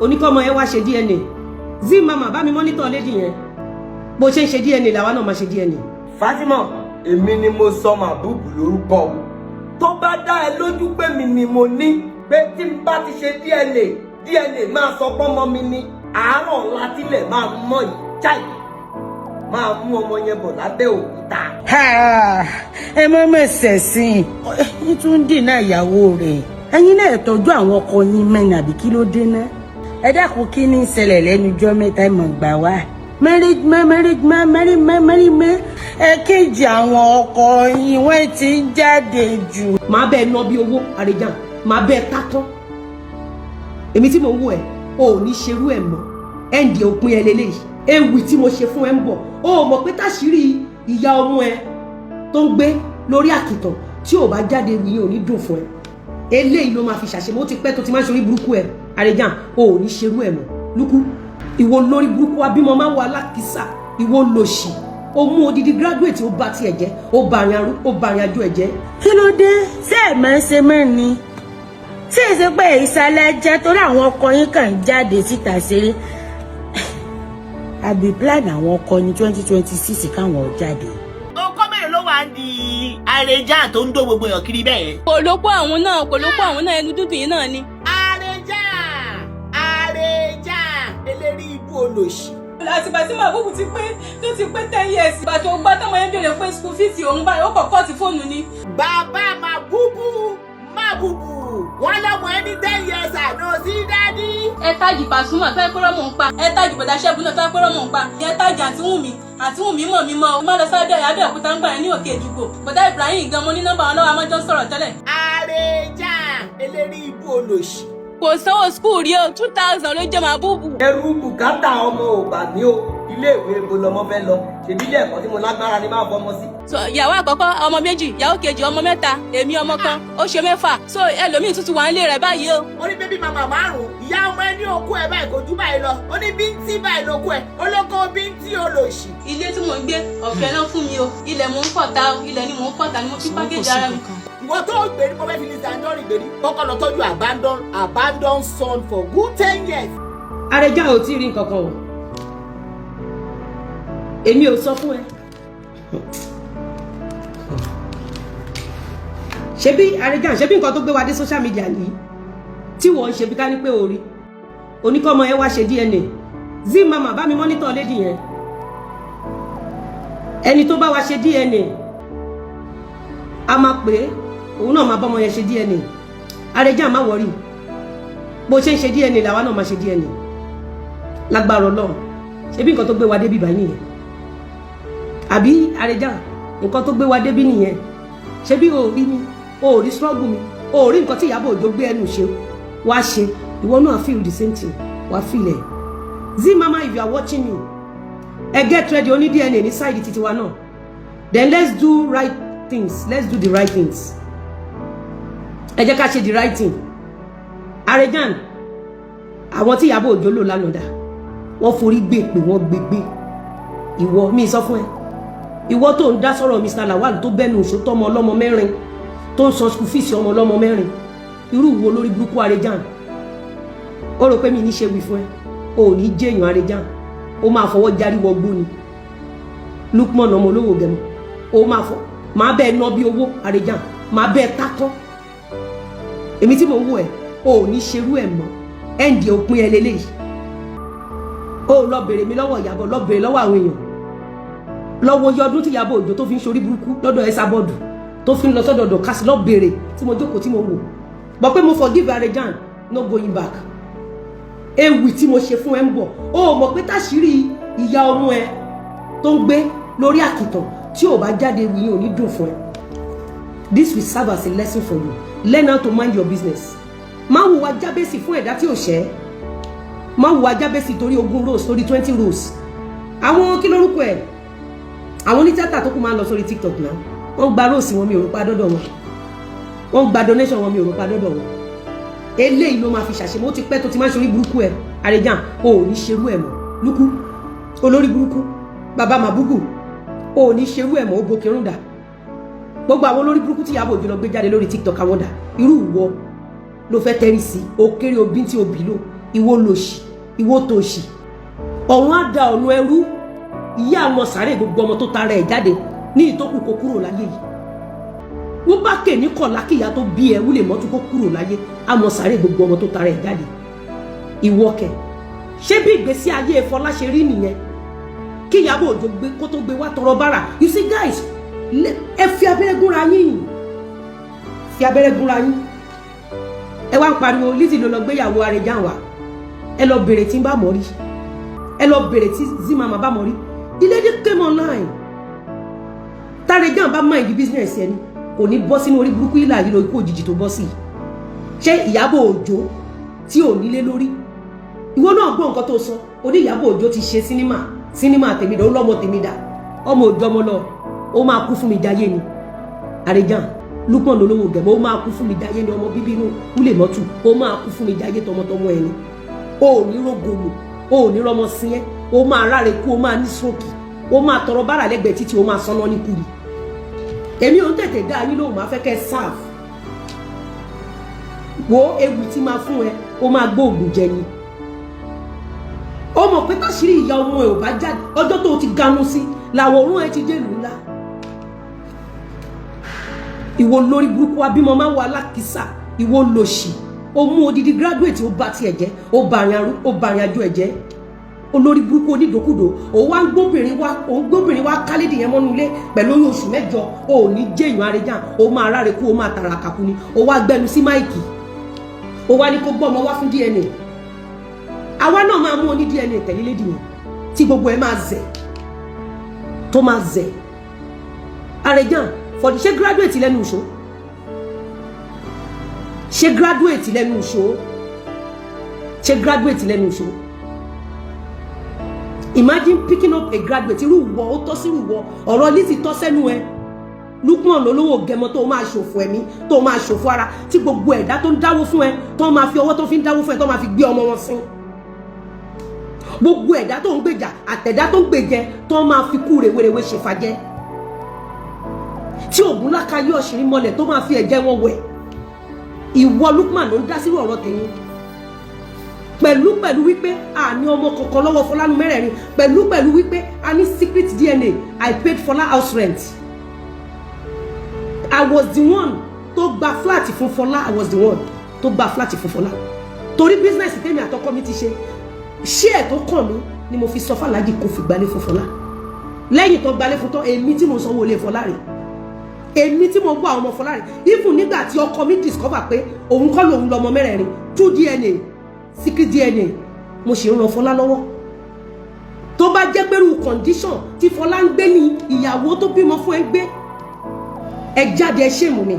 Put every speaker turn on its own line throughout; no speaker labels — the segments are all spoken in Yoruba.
oníkọ́mọ ẹ wá ṣe DNA zi mama bá mi mọ́nítọ̀ lédi yẹn bó ṣe ń ṣe DNA làwa náà máa ṣe DNA.
Fatima èmi ni mo sọ Màbúbù lórúkọ tó bá dá ẹ lójú pé mi ni mo ní pé tí n bá ti ṣe DNA máa sọ pọ́nmọ́ mi ní àárọ̀ ọ̀la tílẹ̀ máa mọ́ yìí cháì máa mú ọmọ yẹn bọ̀ lábẹ́ òkúta.
ẹ má mẹsẹ̀ sí i tún dènà ìyàwó rẹ̀ ẹ̀yin náà tọ́jú àwọn ọkọ yín mẹ́rin àbí kí ló dé náà ẹ dákun kí ní ìṣẹ̀lẹ̀ lẹ́nu ọjọ́ mẹ́ta ẹ̀ mọ̀ gbà wá mẹ́rin ẹ̀kejì àwọn ọkọ yín wọ́n ti ń jáde jù.
máa bẹ́ẹ̀ ná bí owó àrèjàn máa bẹ́ẹ̀ tá tán èmi tí mo ń wò ẹ́ o ò ní ṣerú ẹ̀ mọ́ ẹ̀ǹdì òpin ẹ lélẹ́yìí ewì tí mo ṣe fún ẹ ń bọ̀ o ò mọ̀ pé táṣírí ìyá ọmọ ẹ tó ń gbé lórí àkìtàn tí ò bá jáde yìí ò ní dùn fún ẹ eléyìí ló máa fi ṣàṣemọ́ ó ti pẹ́ tó ti máa ń ṣorí burúkú ẹ àrèjàn o ò ní ṣerú ẹ̀ mọ́ lúkú ìwọ lórí burúkú abímọ máa ń wọ alákìísà ìwọ lòṣì ó mú odidi graduate ó bá tiẹ̀ jẹ́ ó bá àrìn àjò ẹ̀ jẹ́.
kí ló dé ṣé ẹ̀ máa ń ṣe mẹ́rin ni tí èsì pé ìsàlẹ̀ jẹ́ torí àwọn ọkọ yín kàn jáde síta ṣeré àbí plan àwọn ọkọ ní 2026 káwọn jáde.
ọkọ mẹ́rin ló wà ní Àrèjà tó ń dó gbogbo èèyàn kiri bẹ́ẹ̀.
kò ló pọ̀ àwọn náà ẹnu dúdú yìí náà ni.
Àrèjà eléri ibú olòṣì.
àtìgbà tí Màbúbù ti pé 10 years ìgbà tó gbá tọmọ yẹn bèrè pé school fees òun báyìí ó kọ̀ọ̀kọ́ ti fóònù ni.
bàbá Màbúbù wọn lọmọ ẹni 10 years àná sí dádì.
ẹ tájì Pasuma tó ẹ pé rọmọ ń pa ẹ tájì bọ̀dá Ṣẹ́gun náà tó ẹ pé rọmọ ń pa ẹ tájì àǹtí Wùnmí mọ̀ mí mọ́ ọ má lọ sábẹ́ Abẹ́òkúta ń gbà yẹn ní Òkè Èjìgbò bọ̀dá Ibrahim gan mo ní nọ́mbà wọn lọ́wọ́ amájọ́ ń sọ̀rọ̀ tẹ́lẹ̀.
Àrèjà eléri ibú olòṣì.
kò sanwó school rí o 2000 ló jẹ́ Màbúbù.
ẹrú bùkátà ọmọ ò bà mí o iléèwé ibo lọmọ fẹ́ lọ ṣèbí ilé ẹ̀kọ́ tí mo lágbára ni máa fọmọ sí.
so ìyàwó àkọ́kọ́ ọmọ méjì ìyàwó kejì ọmọ mẹ́ta èmi ọmọ kan ó ṣe mẹ́fà so ẹlòmíì tuntun wà ń lé rẹ̀ báyìí o.
ó ní bébí màmá márùn-ún ìyá ọmọ ẹni òkú ẹ báyìí kò jù báyìí lọ ó ní bíntì báyìí lókù ẹ olóko bíntì olòṣì.
ilé tí mò ń gbé ọ̀fẹ́ náà fún mi o ilẹ̀ mò ń kọ̀ta o ilẹ̀ ni mò ń kọ̀ta ni mo fi pákéjì ara mi.
ìwọ tó gbèrí mo fẹ́ fi ní sàndọ́rì gbèrí kọ́kọ́ lọ tọ́jú abandon son for good 10 years.
àrèjà ò tí ì rí nǹkan kan o èmi ò sọ fún ẹ ṣebí àrèjà ṣebí nǹkan tó gbé wa dé social media yìí tí wọ́n ń ṣe bí ká ní pé orí oníkọ́mọ ẹ wá ṣe DNA zi mama bá mi mọ́nítọ̀ lédi yẹn ẹni tó bá wa ṣe DNA a máa pè é òun náà máa bọ́mọ yẹn ṣe DNA àrèjà má wọrí bó ṣe ń ṣe DNA làwa náà máa ṣe DNA lágbára Ọlọ́run ṣebí nǹkan tó gbé wa débi báyìí nìyẹn àbí àrèjà nǹkan tó gbé wa débi nìyẹn ṣebí o rí mi o rí struggle mi o rí nǹkan tí Ìyábọ̀ Òjó gbé ẹnu ṣe wá ṣe ìwọ náà feel the same thing wá feel ẹ zi mama if you are watching me get ready oní DNA ní side títí wa náà then let's do right things let's do the right things ẹ jẹ́ ká ṣe the right thing àrèjà àwọn tí Ìyábọ̀ Òjó lò lánàá dà wọ́n forí gbé pé wọ́n gbégbé ìwọ mi sọ fún ẹ ìwọ tó ń dá sọ̀rọ̀ Mr. Lawal tó bẹ́nu òṣòtọ́ ọmọ ọlọ́mọ mẹ́rin tó ń san school fees ọmọ ọlọ́mọ mẹ́rin irú wo lórí burúkú àrèjà ó rò pé mi ní ṣe wí fún ẹ o ò ní jẹ́yàn àrèjà ó máa fọwọ́ járí wọgbó ni Lukman ọmọ olówó gẹ̀mọ́ ó máa bẹ́ẹ̀ ná bí owó àrèjà máa bẹ́ẹ̀ tá tán èmi tí mò ń wò ẹ o ò ní ṣerú ẹ mọ́ ẹ̀ǹdì òpin ẹ lélẹ́yìí ó lọ bèrè mi lọ́wọ́ Ìyábọ̀ lọ bèrè lọ́wọ́ àwọn èèyàn lọ́wọ́ iye ọdún tí Ìyábọ̀ Òjó tó fi ń ṣorí burúkú lọ́dọ̀ ẹ sábọ́ọ̀dù tó fi ń lọ sọ́dọ̀ ọ̀dọ̀ kásì lọ bèrè tí mo jókòó tí mo wò bọ́ pé mo forgive àrèjà no going back ewì tí mo ṣe fún ẹ ń bọ̀ ó mọ̀ pé táṣírí ìyá ọmọ ẹ tó ń gbé lórí àkìtàn tí ò bá jáde ewì yìí ò ní dùn fún ẹ this will serve as a lesson for you learn how to mind your business má hùwà jábẹ́sì fún ẹ̀dá tí ò ṣẹ́ má hùwà jábẹ́sì torí 20 rows torí 20 rows àwọn kí lórúkọ ẹ̀ àwọn onítìátà tó kù máa ń lọ sórí TikTok náà wọ́n gba róòsì wọn mi ò rò pa dọ́dọ̀ wọn wọ́n gba donation wọn mi ò rò pa dọ́dọ̀ wọn eléyìí ló máa fi ṣàṣemọ́ ó ti pẹ́ tó ti máa ń ṣorí burúkú ẹ̀ àrèjà o ò ní ṣerú ẹ̀ mọ́ lúkú olórí burúkú bàbá Màbúbù o ò ní ṣerú ẹ̀ mọ́ ó gòkèrún dà gbogbo àwọn olórí burúkú tí Ìyábọ̀ Òjó lọ gbé jáde lórí TikTok àwọn dà irú ìwọ ló fẹ́ tẹ́rí sí o kéré obí tí o bì lò ìwọ lòṣì ìwọ tòṣì ọ̀run á da ọ̀nà ẹrú ìyá àwọn sàárè gbogbo ọmọ tó tara ẹ̀ jáde ní ìtókù kó kúrò láyé yìí wọ́n bá kè ní kọ̀ọ̀lá kíyà tó bí ẹ wúlè mọ́tò kó kúrò láyé àwọn sàárè gbogbo ọmọ tó tara ẹ̀ jáde ìwọ kẹ̀ ṣé bí ìgbésí ayé Fọlá ṣe rí nìyẹn kí Ìyábọ̀ Òjó gbé kó tó gbé wá tọrọ bára you see guys ẹ fi abẹ́rẹ́ gúnra yín fi abẹ́rẹ́ gúnra yín ẹ wá ń pariwo Lizzy ló lọ gbéyàwó Arẹjàn wá ẹ lọ bèrè tí ń bá mọ̀ rí ẹ lọ bèrè tí Zimama bá mọ̀ rí the lady came online tàrẹjàn bá mind business ẹni kò ní bọ́ sínú orí burúkú ìlà yìí lọ ikú òjijì tó bọ́ sí ṣé Ìyábọ̀ Òjó tí ò nílé lórí ìwọ náà gbọ́ nǹkan tó sọ oní Ìyábọ̀ Òjó ti ṣe sinimá tèmídà ó lọ́mọ tèmídà ọmọ òjò ọmọ lọ ó máa kú fún mi jayé ni Arẹjàn Lukman olówó gẹ̀mọ́ ó máa kú fún mi jayé ni ọmọ bíbí inú Wúlè Mọ́tù ó máa kú fún mi jayé tọmọtọmọ ẹni ó ní rògbòlò ó ní rọmọ sí ẹ ó máa ráre kú ó máa ní stroke ó máa tọrọ bára lẹ́gbẹ̀ẹ́ títí ó máa sọnà ní kúrì èmi ò ń tètè dá yín lóhùn máa fẹ́ kẹ́ serve wo ewu tí máa fún ẹ ó máa gbóògùn jẹ ni ó mọ̀ pé táṣírí ìyá ọmọ ẹ̀ ò bá jáde ọjọ́ tó ti ganu sí làwọn òórùn ẹ ti dé ìlú ńlá ìwọ lórí burúkú abímọ máa wà alákìísà ìwọ lòṣì ó mú odidi graduate ó bá tiẹ̀ jẹ́ ó bá àrìn àjò ẹ̀ jẹ́ olórí burúkú onídòkúdò ó wá ń gbóbìnrin wá kálídì yẹn mọ́nú ilé pẹ̀lú oyún oṣù 8 ó ní jẹ́yàn Arẹjàn ó máa ráre kú ó máa tàrà kàkú ni ó wá gbẹnu sí máìkì ó wá ní kó gbọ́ ọmọ wá fún DNA àwa náà máa mú oní DNA tẹ̀lé lédi yẹn tí gbogbo ẹ̀ máa zẹ̀ tó máa zẹ̀ Arẹjàn fọ̀dí ṣé graduate lẹ́nu ìṣó ṣé graduate lẹ́nu ìṣó ṣé graduate lẹ́nu ìṣó imagine picking up a graduate irú ìwọ ó tọ́ sí ìwọ ọ̀rọ̀ Lizzy tọ́ sẹ́nu ẹ Lukman olówó gẹmọ tó máa ṣòfò ẹ̀mí tó máa ṣòfò ara tí gbogbo ẹ̀dá tó ń dáwó fún ẹ tó máa fi ọwọ́ tó fi ń dáwó fún ẹ tó máa fi gbé ọmọ wọn sí gbogbo ẹ̀dá tó ń gbèjà àtẹ̀dá tó ń gbèjẹ tó máa fi kú rèwerèwe ṣèfàjẹ́ tí ògùn lákàyè ọ̀ṣìrí mọ́lẹ̀ tó máa fi ẹ̀jẹ̀ wọn wẹ̀ ìwọ Lukman ló ń dá sírò ọ̀rọ̀ tèmi pẹ̀lú wípé a ní ọmọ kankan lọ́wọ́ Fọlá mẹ́rẹ̀ẹ̀rin pẹ̀lú wípé a ní secret DNA I paid Fọlá house rent I was the one tó gba flat fún Fọlá I was the one tó gba flat fún Fọlá torí business tèmi àtọkọ mi ti ṣe share tó kàn mí ni mo fi sọ fàlájì kò fi gbalé fún Fọlá lẹ́yìn tó gbalé fún tán èmi tí mo sanwó ilé Fọlá rẹ̀ èmi tí mo gbọ́ àwọn ọmọ Fọlá rẹ̀ even nígbà tí ọkọ mi discover pé òun kọ́ lòun lọ́mọ mẹ́rẹ̀ẹ̀rin 2 DNA secret DNA mo ṣe ń ran Fọlá lọ́wọ́ tó bá jẹ́ pẹ̀lú condition tí Fọlá ń gbé ní ìyàwó tó bímọ fún ẹ gbé ẹ jáde ẹ ṣèmù mi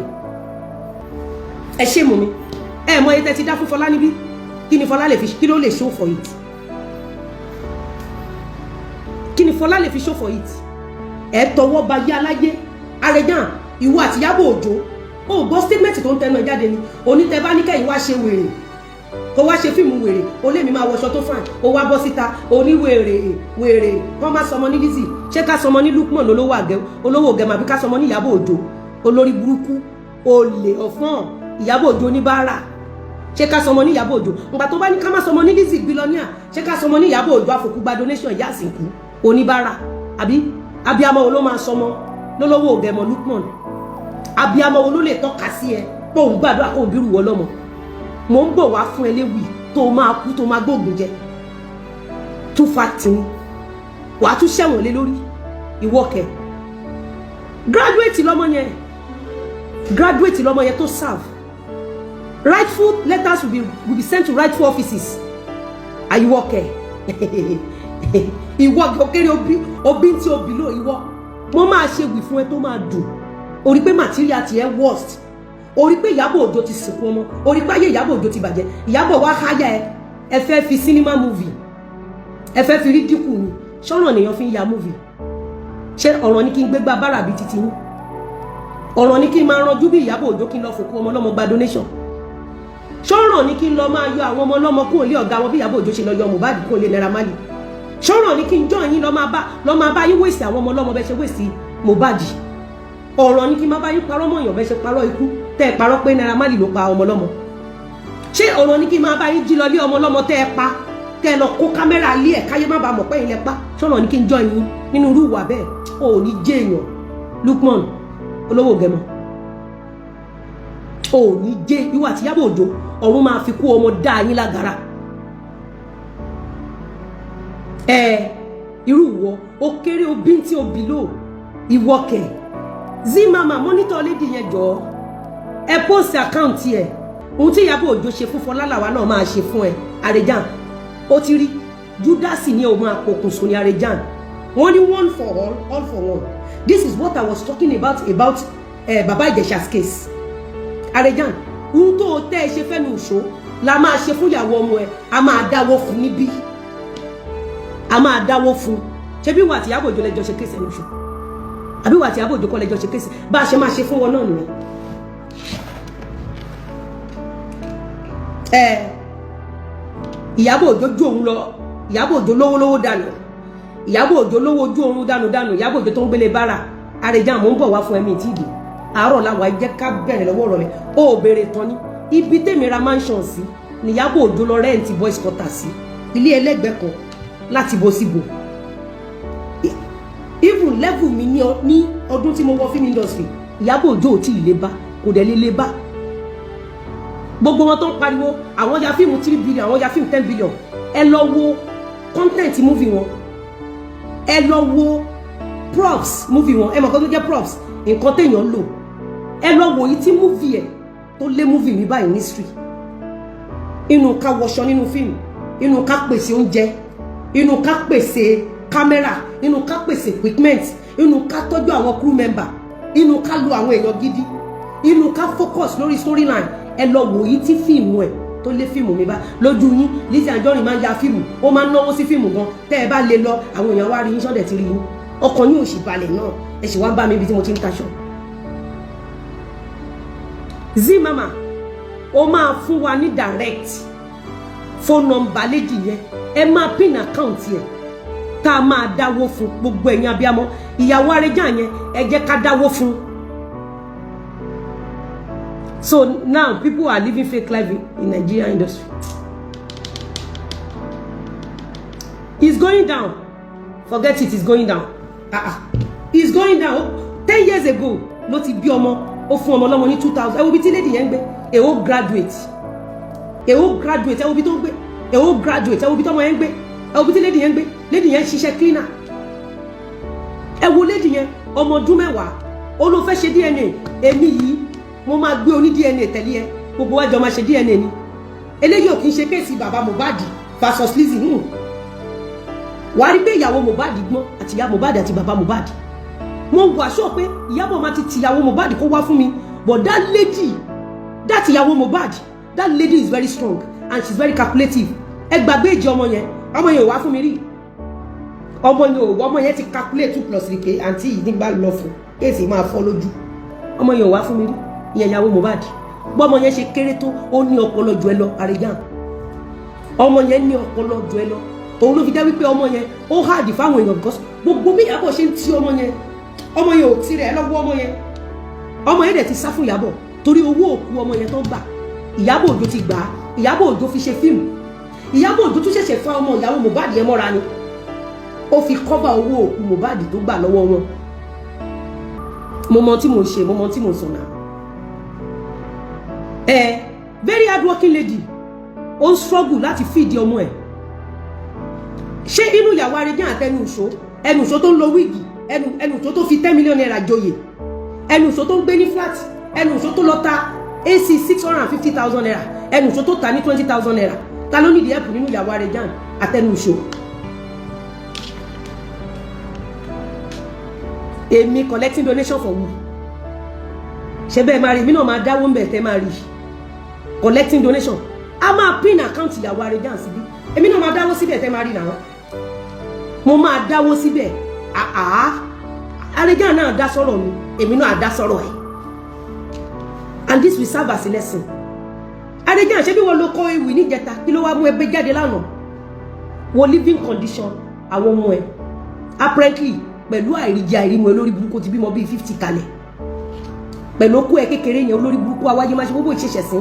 ẹ mọ ètè ti dá fún Fọlá níbí kí ni Fọlá lè fi kí ló lè show for it kí ni Fọlá lè fi show for it ẹ tọwọ́ ba yá aláyé Arẹjàn ìwọ àti Ìyábọ̀ Òjó ó gbọ́ statement tó ń tẹnu ẹ jáde ni onítẹ̀ bá ní kẹ́yìn wá ṣe wèrè kó wá ṣe fíìmù wèrè ó lè mi máa wọṣọ tó fàn ó wá bọ́ síta oníwèrè wọ́n máa sọmọ ní Lizzy ṣé ká sọmọ ní Lukman olówó gẹ̀mọ̀ àbí ká sọmọ ní Ìyábọ̀ Òjó olórí burúkú olè ọ̀fọ́n Ìyábọ̀ Òjó oníbàárà ṣé ká sọmọ ní Ìyábọ̀ Òjó nígbà tó bá ní ká má sọmọ ní Lizzy billionaire ṣé ká sọmọ ní Ìyábọ̀ Òjó àfòkúgba donation ìyá àsìnkú oníbàárà àbí abiyamọ wo ló máa sọmọ lólówó gẹ̀mọ̀ Lukman abiyamọ wo ló lè tọ́ka sí ẹ pé òun gbàdúrà kó òun bírù wọ lọ́mọ mo ń bọ̀ wá fún ẹléwì tó máa kú tó máa gbóògùn jẹ tó fa tìǹ wàá tún ṣẹ̀wọ̀n lé lórí ìwọ́kẹ̀ graduate lọ́mọ yẹn tó serve rightful letters will be sent to rightful offices àyíwọ́kẹ̀ ìwọ òkèrè obí tí obì lò ìwọ mo máa ṣe wì fún ẹ tó máa dùn orí pé material ti ẹ worst orí pé Ìyábọ̀ Òjó ti sìnkú ọmọ orí pé ayé Ìyábọ̀ Òjó ti bàjẹ́ Ìyábọ̀ wá háyà ẹ fẹ́ fi cinema movie ẹ fẹ́ fi rí dínkù ni ṣọ́ràn nìyàn fi ń ya movie ṣé ọ̀ràn ni kí n gbé gba bára bíi titi yín ọ̀ràn ni kí n máa ranjú bí Ìyábọ̀ Òjó kí n lọ fòkú ọmọ ọlọ́mọ gba donation ṣọ́ràn ni kí n lọ máa yọ àwọn ọmọ ọlọ́mọ kúrò lé ọ̀gá wọn bí Ìyábọ̀ Òjó ṣe lọ yọ Mohbad kúrò lé Naira Marley ṣọ́ràn ni kí n jọ́ yín lọ máa bá yín wèsì àwọn ọmọ ọlọ́mọ bẹ́ẹ̀ ṣe wèsì Mohbad ọ̀ràn ni kí n máa bá yín parọ́ mọ́ èèyàn bẹ́ẹ̀ ṣe parọ́ ikú tẹ́ ẹ parọ́ pé Naira Marley ló pa ọmọ ọlọ́mọ ṣé ọ̀rọ̀ ní kí n máa bá yín jí lọ lé ọmọ ọlọ́mọ tẹ́ ẹ pa kẹ́ ẹ lọ kó kámẹ́rà lé ẹ̀ káyé má bàa mọ̀ pé ilẹ̀ pa ṣọ́nà ní kí n jọ yín nínú irú ìwà bẹ́ẹ̀ ò ní jẹ́ èèyàn Lukman olówó gẹmọ ò ní jẹ́ ìwà tí Ìyábọ̀ Òjó ọ̀run máa fi kú ọmọ dá yín lágara irú ìwọ ó kéré obí tí ó bì lò ìwọ kẹ Zimama mọ́nítọ̀ lédi yẹn jọ ẹ post account ẹ ohun tí Ìyábọ̀ Òjó ṣe fún Fọlálàwá náà máa ṣe fún ẹ Arejan ó ti rí Júdásì ní òun àpòkùnso ní Arejan wọ́n ní one for all for one. This is what I was talking about Baba Ijesha's case Arejan ohun tó tẹ́ ẹ ṣe fẹ́nu ìṣó la máa ṣe fún ìyàwó ọmọ ẹ a máa dáwọ́ fún níbí a máa dáwọ́ fún ṣé bí wà tí Ìyábọ̀ Òjó lẹ́jọ́ ṣe kéèsì ẹnu ìṣó àbí wà tí Ìyábọ̀ Òjó kọ́ lẹ́jọ́ ṣe kéèsì bá a ṣe máa ṣe fún wọn náà nìyẹn. Ìyábọ̀ Òjó jó òun lọ Ìyábọ̀ Òjó lówó dànù Ìyábọ̀ Òjó lówó ojú oorun dànù Ìyábọ̀ Òjó tó ń gbélé bára Arejan mò ń bọ̀ wá fún ẹ̀mí ìtìdì àárọ̀ làwọn ẹ jẹ́ ká bẹ̀rẹ̀ lọ́wọ́ rọ̀ rẹ̀ ó béèrè tán ní ibi tèmi ra mansion sí ni Ìyábọ̀ Òjó lọ rẹ́ǹtì boys quarter sí ilé ẹlẹ́gbẹ̀ẹ́ kan láti bó síbò even level mi ní ọdún tí mo wọ film industry Ìyábọ̀ Òjó ò tí ì lè bá kò dẹ̀ lè bá gbogbo wọn tó ń pariwo àwọn ya fíìmù 3 billion àwọn ya fíìmù 10 billion ẹ lọ wo content movie wọn ẹ lọ wo props movie wọn ẹ mọ̀ kó tó jẹ́ props nǹkan téèyàn lò ẹ lọ wo yìí tí movie ẹ tó lé movie mi báyìí ní street inú ká wọṣọ nínú fíìmù inú ká pèsè oúnjẹ inú ká pèsè kámẹ́rà inú ká pèsè equipment inú ká tọ́jú àwọn crew member inú ká lo àwọn èèyàn gidi inú ká focus lórí storyline ẹ lọ wò yìí tí fíìmù ẹ tó lé fíìmù mi bá lójú yín Lizzy Anjorin máa ń ya fíìmù ó máa ń náwó sí fíìmù gan tẹ́ ẹ bá lè lọ àwọn èèyàn wá rí yín sọ́dẹ̀ ti rí yín ọkàn yín ò sì balẹ̀ náà ẹ sì wá bá mi ibi tí mo ti ń taṣọ. Zimama ó máa fún wa ní direct phone number lédi yẹn ẹ máa pin account yẹn tá a máa dáwó fún gbogbo ẹ̀yin abiyamọ ìyàwó Arejan yẹn ẹ jẹ́ ká dáwó fún. So now people are living fake life in Nigeria industry. It's going down. Forget it, it's going down. It's going down. 10 years ago, ló ti bí ọmọ, ó fún ọmọ lọ́mọ ní 2000. Ẹ wo bí tí lady yẹn ń gbé. Èwo graduate. Ẹ wo bí tó ń gbé. Èwo graduate. Ẹ wo bí tọ́mọ yẹn ń gbé. Ẹ wo bí tí lady yẹn ń gbé. Lady yẹn ṣiṣẹ́ cleaner. Ẹ wo lady yẹn ọmọ ọdún 10. Ó ló fẹ́ ṣe DNA. Èmi yìí mo máa gbé oní DNA tẹ̀lé ẹ gbogbo wa jọ máa ṣe DNA ni eléyìí ò kì í ṣe kéèsì bàbá Mohbad versus Lizzy wà á rí pé ìyàwó Mohbad gbọ́n àti ìyá Mohbad àti bàbá Mohbad mo wà sọ pé Ìyábọ̀ máa ti tìyàwó Mohbad kó wá fún mi but that lady that ìyàwó Mohbad that lady is very strong and she's very calculative ẹ gbàgbé ìjì ọmọ yẹn ò wá fún mi rí ọmọ yẹn ti calculate 2 plus 3 pé àǹtí yìí nígbà lọ fún kéèsì máa fọ́ lójú ọmọ yẹn ò wá fún mi rí ìyẹn ìyàwó Mohbad gbọ́mọ yẹn ṣe kéré tó ó ní ọpọlọ jù ẹ lọ Arejan ọmọ yẹn ní ọpọlọ jù ẹ lọ òun ló fi jẹ́ wípé ọmọ yẹn ó hàdì fáwọn èèyàn because gbogbo bí Ìyábọ̀ ṣe ń ti ọmọ yẹn ò tirẹ̀ ẹ lọ́wọ́ ọmọ yẹn dẹ̀ ti sá fún Ìyábọ̀ torí owó òkú ọmọ yẹn tó gbà Ìyábọ̀ Òjó ti gbà á Ìyábọ̀ Òjó fi ṣe fíìmù Ìyábọ̀ Òjó tún ṣẹ̀ṣẹ̀ fa ọmọ ìyàwó Mohbad yẹn mọ́ra ni ó fi cover owó òkú Mohbad tó gbà lọ́wọ́ wọn mo mọ tí mo ṣe mo mọ tí mo sọ̀nà very hard working lady ó struggle láti feed ọmọ ẹ̀ ṣé inú ìyàwó Arejan àtẹnu ìṣó tó ń lo wíìgì ẹnu ìṣó tó fi 10 million naira joyè ẹnu ìṣó tó ń gbé ní flat ẹnu ìṣó tó lọ ta AC 650,000 naira ẹnu ìṣó tó ta ní 20,000 naira ta ló nídìí ẹ̀pù nínú ìyàwó Arejan àtẹnu ìṣó. Èmi collecting donation for who? Ṣé bẹ́ẹ̀ máa rí mi náà máa dáwó ń bẹ̀ tẹ́ máa rí collecting donation a máa pin account ìyàwó Arejan síbí èmi náà máa dáwó síbẹ̀ tẹ́ máa rí náà mo máa dáwó síbẹ̀ Arejan náà dá sọ̀rọ̀ mi èmi náà dá sọ̀rọ̀ ẹ̀ and this will serve as a lesson. Arejan ṣé bí wọ́n ló kọ́ ewì níjẹta kí ló wá mú ẹgbẹ́ jáde lánàá wo living condition àwọn ọmọ ẹ̀ apparently pẹ̀lú àìríjẹ àìrímu olórí burúkú ti bímọ bíi 50 kalẹ̀ pẹ̀lú okú ẹ̀ kékeré yẹn olórí burúkú awáyé máa ṣe gbogbo ìṣẹ̀ṣẹ̀ sí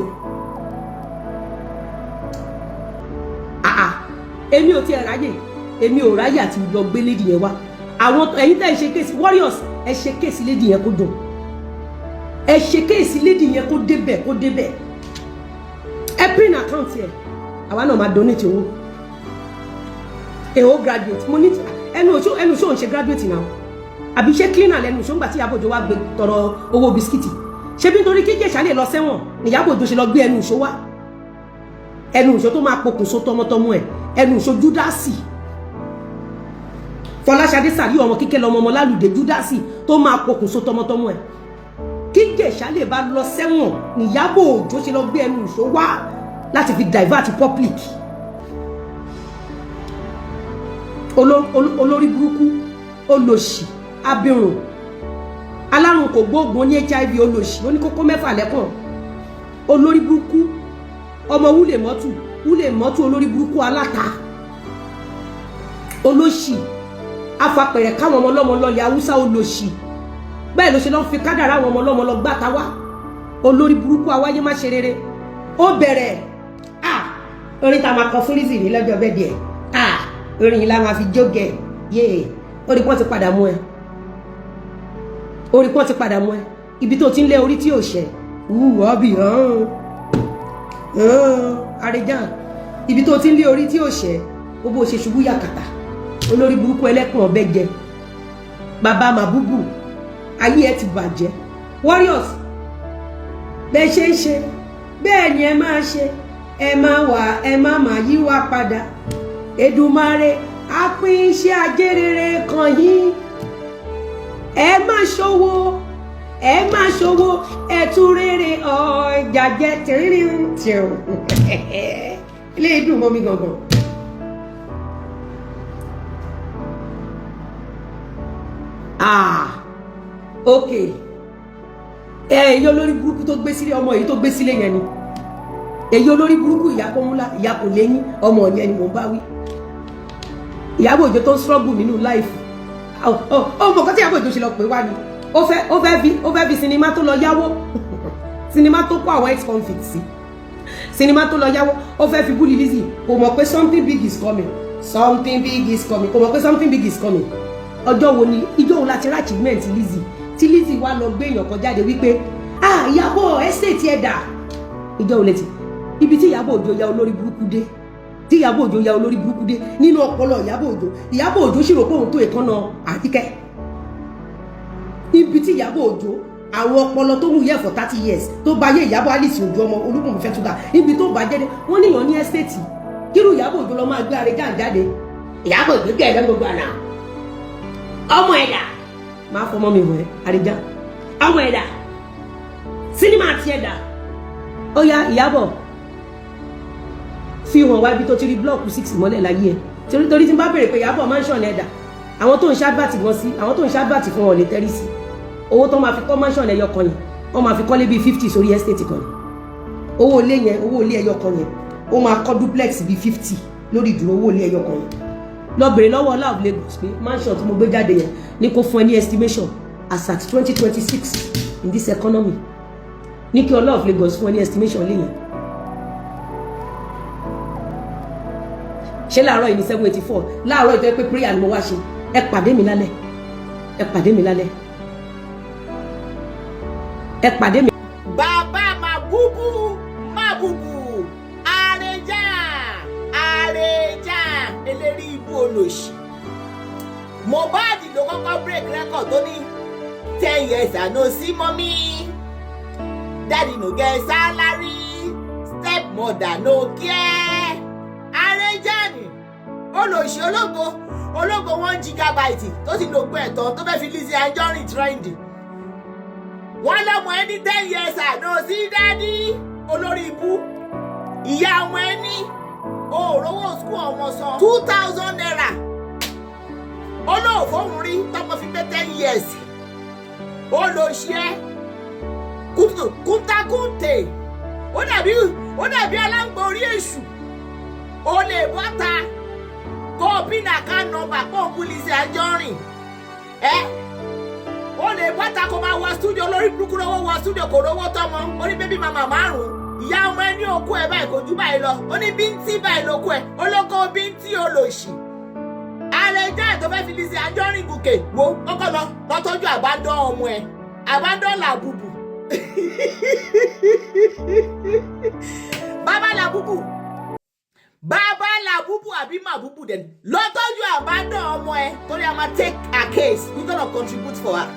èmi ò tiẹ̀ ráyè èmi ò ráyè àti lọ gbé lady yẹn wá àwọn ẹ̀yin tẹ́ ẹ ṣe kéèsì warriors ẹ ṣe kéèsì lady yẹn kó dùn ẹ ṣe kéèsì lady yẹn kó débẹ̀ ẹ pin account yẹn àwa náà máa donate owó èho graduate mo ní ẹnu ṣó ń ṣe graduate náà àbí ṣé cleaner lẹ́nu ṣó ń gbà tí Ìyábọ̀ Òjó wá gbé tọrọ owó bisikíìtì ṣé bí nítorí kíjèṣà lè lọ sẹ́wọ̀n ní Ìyábọ̀ Òjó ṣe lọ gbé ẹnu ìṣó wá ẹnu ìṣó tó máa pokùnso tọmọtọmọ ẹ ẹnu ìṣó Júdásì Fọláṣadé Sàríù ọmọ kíkẹ́ lọmọ ọmọ lálùdé Júdásì tó máa pokùnso tọmọtọmọ ẹ kíjèṣà lè bá lọ sẹ́wọ̀n ní Ìyábọ̀ Òjó ṣe lọ gbé ẹnu ìṣó wá láti fi divert public olórí burúkú olòṣì abirùn alárùn kò gbóògùn ní HIV olòṣì oníkókó mẹ́fà lẹ́kàn olórí burúkú ọmọ wúlè mọ́tù olórí burúkú aláta olóṣì afapẹ̀rẹ̀ káwọn ọmọ ọlọ́mọ lọ́lẹ̀ Haúsá olòṣì bẹ́ẹ̀ ló ṣe lọ́ fi kádàrá àwọn ọmọ ọlọ́mọ lọ gbàtà wá olórí burúkú awáyé má ṣe rere ó bẹ̀rẹ̀ orin tá a máa kọ fún Lizzy ní lọ́jọ́ bẹ́ẹ̀ díẹ̀ orin yìí la máa fi jóge yéè orí pọ́n ti padà mú ẹ orí pọ́n ti padà mú ẹ ibi tó ti ń lé orí tí ò ṣẹ ọbì àrèjàn ibi tó ti ń lé orí tí ò ṣẹ ó bó ṣe ṣubú yàkàtà olórí burúkú ẹlẹ́kùn ọ̀bẹ jẹ bàbá màbúbù ayé ẹ ti bàjẹ́ warriors bẹ́ẹ̀ ṣe ń ṣe bẹ́ẹ̀ ni ẹ máa ṣe ẹ máa wà ẹ má máa yí wá padà Èdùmàrè á pín iṣẹ́ ajé rere kan yín ẹ má ṣòwò ẹ tún rere ọjà jẹ tìrín tìrù ilé ìdùn mọ́ mi gangan. Ok èyí olórí burúkú tó gbé sílé ọmọ èyí tó gbé sílé yẹn ni èyí olórí burúkú ìyá kó múlá ìyá kò léyìn ọmọ yẹn ni mò ń bá wí. Ìyábọ̀ Òjó tó ń struggle nínú life ọmọ kan tí Ìyábọ̀ Òjó ṣe lọ pé wá ni ó fẹ́ fi sinimá tó lọ yáwó sinimá tó kó àwọn ex-convict sí sinimá tó lọ yáwó ó fẹ́ fi búlì Lizzy kò mọ̀ pé something big is coming kò mọ̀ pé something big is coming ìjọ́ wo láti rà achievement Lizzy tí Lizzy wá lọ gbé èèyàn kan jáde wípé Ìyábọ̀ estate ẹ̀dà ìjọ́ wo létí ibi tí Ìyábọ̀ Òjó ya olórí burúkú dé nínú ọpọlọ Ìyábọ̀ Òjó sì rò pé òun tó ìkànnà Àríkẹ́ ibi tí Ìyábọ̀ Òjó àwọn ọpọlọ tó wù yẹ for 30 years tó bá yé Ìyábọ̀ Alice Òjó ọmọ Olúbùnmi Fẹ́túgà ibi tó bá jẹ́dẹ́ wọ́n níyàn ní ẹ́stéètì kírú Ìyábọ̀ Òjó lọ máa gbé Àrèjàn jáde Ìyábọ̀ Òjó gẹ̀ẹ́dẹ́ gbogbo àná ọmọ ẹ̀dà máa fọmọ mi wọ̀ ẹ́ Àrèjàn ọmọ ẹ̀dà sinimá àti ẹ̀dà ó yá Ìyábọ̀ fi hàn wá ibi tó ti rí blọọkù 6 mọ́lẹ̀ láyé ẹ̀ torí tí n bá bèrè pé Ìyábọ̀ mansion ẹ̀dà àwọn tó ń ṣáàbàtì gan sí àwọn tó ń ṣáàbàtì fún wọn lè tẹ́rí sí owó tó máa fi kọ́ mansion ẹyọ kan yẹn wọ́n máa fi kọ́lé bíi 50 sórí estate kan owó ilé ẹyọ kan yẹn ó máa kọ́ duplex bíi 50 lórí ìdúró owó ilé ẹyọ kan yẹn lọ bèrè lọ́wọ́ Ọlá of Lagos pé mansion tí mo gbé jáde yẹn ní kó fún ẹ ní estimation as at 2026 in this economy ní kí Ọlá of Lagos fún ẹ ní estimation lé yẹn. ṣé láàárọ̀ yìí ní 784 láàárọ̀ ìtọ́ pé prayer ni mo wá ṣe ẹ pàdé mi lálẹ́
bàbá màbúbù àrèjà eléri ibú olòṣì Mohbad ló kọ́kọ́ break record tó ní 10 years I no see mommy daddy no get salary stepmother no care àrèjà ni olòṣì ológo 1 gigabyte tó ti lò gbé ẹ̀tọ́ tó fẹ́ fi Lizzy Anjorin trendy wọ́n lọ́mọ ẹni 10 years àná sí dádì olórí ibú ìyá ọmọ ẹni òòrówó skul ọmọ san 2,000 naira olóòfóhùn rí tọmọ fi pé 10 years olóṣìẹ kúntakúntè ó dàbí aláǹgbá orí èṣù ó lè bọ́ta kó pínà ká nọ́mbà pọ̀ kú Lizzy Anjorin ó lè bọ́ta kó máa wọ studio lórí burúkú lọ́wọ́ wọ studio kò rówó tọmọ orí bébí màmá 5 ìyá ọmọ ẹ ní okó ẹ báyìí kò jù báyìí lọ ó ní bíntì báyìí lóko ẹ olóko bíntì olòṣì ààrẹ jẹ́ tó fẹ́ fi Lizzy Anjorin gòkè wo kọ́kọ́ lọ tọ́jú àbádọ́ ọmọ ẹ àbádọ́ làbùbù bàbá làbùbù àbí màbùbù dẹ̀ lọ tọ́jú àbádọ́ ọmọ ẹ torí a máa take a case we gonna contribute for her.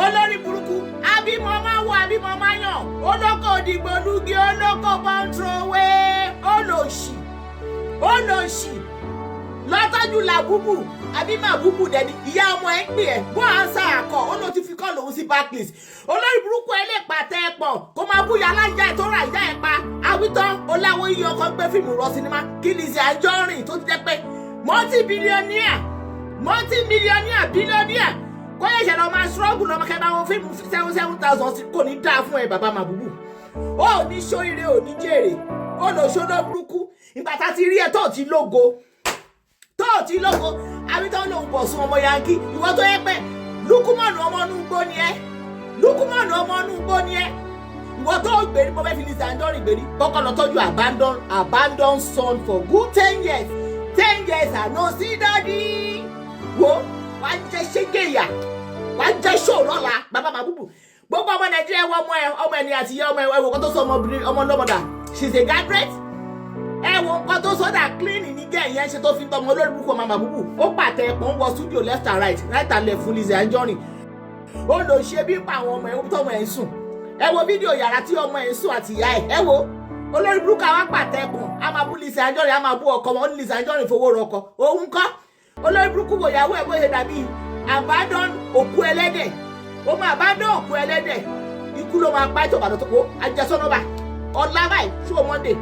olórí burúkú àbímọ máa wọ àbímọ máa yàn olóko òdìgbò lùgì olóko bọ́ńtrowé olóṣì lọ́tọ́jú làbúbù àbí màbúbù dẹni ìyá ọmọ ẹ pè ẹ bó ansa àkọ ó ló ti fi kọ́ lòun sí backlist olórí burúkú ẹ lè pàtẹ ẹ pọ̀ kó máa búya alájà ẹ tó ra ìyá ẹ pa awítán oláwo iye ọkọ gbé fíìmù rọ sinimá kí Lizzy Anjorin tó ti jẹ́ pé multi-billionaire kó yẹ ṣẹlẹ̀ ọmọ struggle lọ́mọ kẹta wọn fíìmù 7,000 kò ní dáa fún ẹ bàbá màbúbù ó ní ṣóríire ò ní jèrè ó lọ ṣọdọ burúkú ìgbà tá ti rí ẹ tó ti lógo àbítọ́ lòun bọ̀ sún ọmọ yankí ìwọ tó yẹ pé lukumọ̀nù ọmọ inú gbó ni ẹ ìwọ tó gbèrí mo fẹ́ fi Lizzy Anjorin gbèrí kọ́kọ́ lọ tọ́jú abandon son for good 10 years àná sí dádì wo wá jẹ́ ṣégeyà wá jẹ́ ṣòlọ́la bàbá màbúbù gbogbo ọmọ Nàìjíríà wọ ọmọ ẹni àti ìyá ọmọ ẹwọ kan tó sọ ọmọ lọ́mọdà she's a graduate ẹwọ nǹkan tó sọ́dà clean ní gẹ̀ yẹn ṣe tó fi tọmọ olórí burúkú ọmọ màbúbù ó pàtẹ ẹ̀pọ̀ ń wọ studio left and right and left fún Lizzy Anjorin ó lọ ṣe bí pa àwọn ọmọ ẹ̀ tọmọ ẹ̀ ń sùn ẹ wo fídíò yàrá tí ọmọ ẹ̀ ń sùn àti ìyá ẹ̀ ẹ wo olórí burúkú àwọn pàtẹ ẹ̀pọ̀ a máa bú Lizzy Anjorin a máa bú ọkọ wọn ní Lizzy Anjorin fowó rọkọ òun kọ́ olórí burúkú wò yàwó ẹ̀ bó ṣe dàbí àbádọ́n òkú ẹlẹ́dẹ̀ ó máa bá dán òkú ẹlẹ́dẹ̀ ikú ló máa pa ètò ìbàdàn tó kó ajẹsọ́nọ́bà ọ̀la báyìí show Monday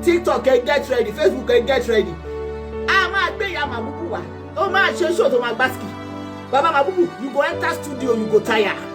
TikTok ẹ get ready Facebook ẹ get ready a máa gbé ìyá màbúbù wá ó máa ṣe show tó máa gbásìkì bàbá màbúbù you go enter studio you go tire.